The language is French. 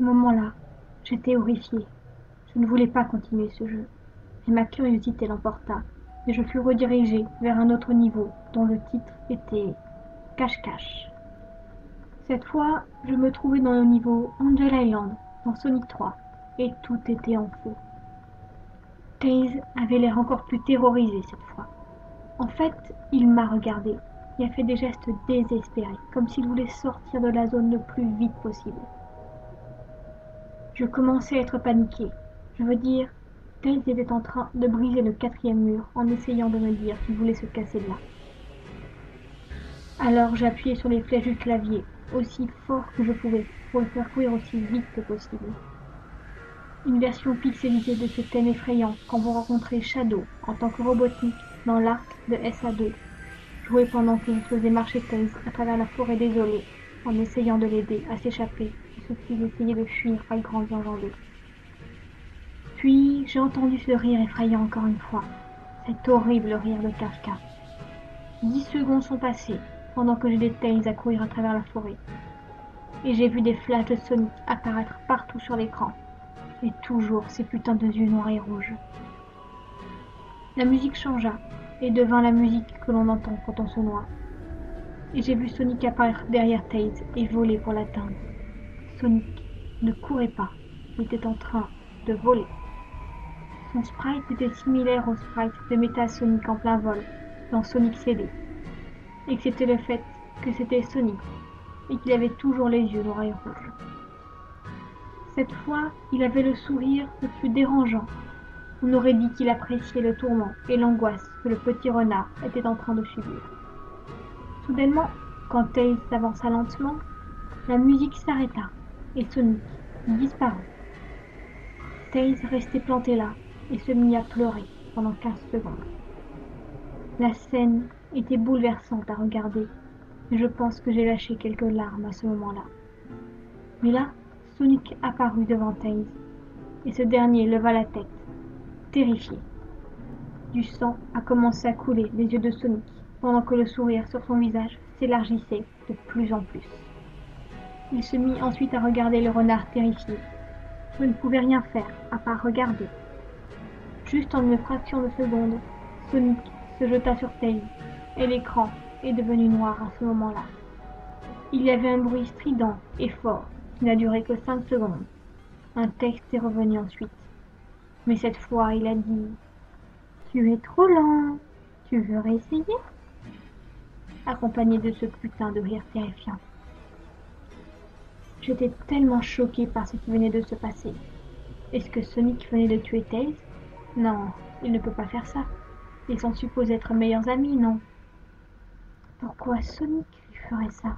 ce moment-là, j'étais horrifiée. Je ne voulais pas continuer ce jeu, mais ma curiosité l'emporta, et je fus redirigée vers un autre niveau dont le titre était Cache-Cache. Cette fois, je me trouvais dans le niveau Angel Island, dans Sonic 3, et tout était en feu. Tails avait l'air encore plus terrorisé cette fois. En fait, il m'a regardé et a fait des gestes désespérés, comme s'il voulait sortir de la zone le plus vite possible. Je commençais à être paniquée. Je veux dire, Tails était en train de briser le quatrième mur en essayant de me dire qu'il voulait se casser de là. Alors j'ai appuyé sur les flèches du clavier aussi fort que je pouvais pour le faire courir aussi vite que possible. Une version pixelisée de ce thème effrayant quand vous rencontrez Shadow en tant que Robotnik dans l'arc de SA2, joué pendant que je faisais marcher Tails à travers la forêt désolée en essayant de l'aider à s'échapper de ce qu'il essayait de fuir à grandes enjambées. Puis j'ai entendu ce rire effrayant encore une fois, cet horrible rire de Kafka. 10 secondes sont passées pendant que j'aidais Tails à courir à travers la forêt, et j'ai vu des flashs de Sonic apparaître partout sur l'écran, et toujours ces putains de yeux noirs et rouges. La musique changea et devint la musique que l'on entend quand on se noie, et j'ai vu Sonic apparaître derrière Tails et voler pour l'atteindre. Sonic ne courait pas, il était en train de voler. Son sprite était similaire au sprite de Metal Sonic en plein vol dans Sonic CD, excepté le fait que c'était Sonic et qu'il avait toujours les yeux noirs et rouges. Cette fois, il avait le sourire le plus dérangeant. On aurait dit qu'il appréciait le tourment et l'angoisse que le petit renard était en train de subir. Soudainement, quand Tails s'avança lentement, la musique s'arrêta et Sonic disparut. Tails restait planté là et se mit à pleurer pendant 15 secondes. La scène était bouleversante à regarder, et je pense que j'ai lâché quelques larmes à ce moment-là. Mais là, Sonic apparut devant Tails, et ce dernier leva la tête, terrifié. Du sang a commencé à couler des yeux de Sonic, pendant que le sourire sur son visage s'élargissait de plus en plus. Il se mit ensuite à regarder le renard terrifié. Je ne pouvais rien faire, à part regarder. Juste en une fraction de seconde, Sonic se jeta sur Tails, et l'écran est devenu noir à ce moment-là. Il y avait un bruit strident et fort qui n'a duré que 5 secondes. Un texte est revenu ensuite, mais cette fois il a dit « Tu es trop lent, tu veux réessayer ?» accompagné de ce putain de rire terrifiant. J'étais tellement choquée par ce qui venait de se passer. Est-ce que Sonic venait de tuer Tails? Non, il ne peut pas faire ça. Ils sont supposés être meilleurs amis, non? Pourquoi Sonic lui ferait ça?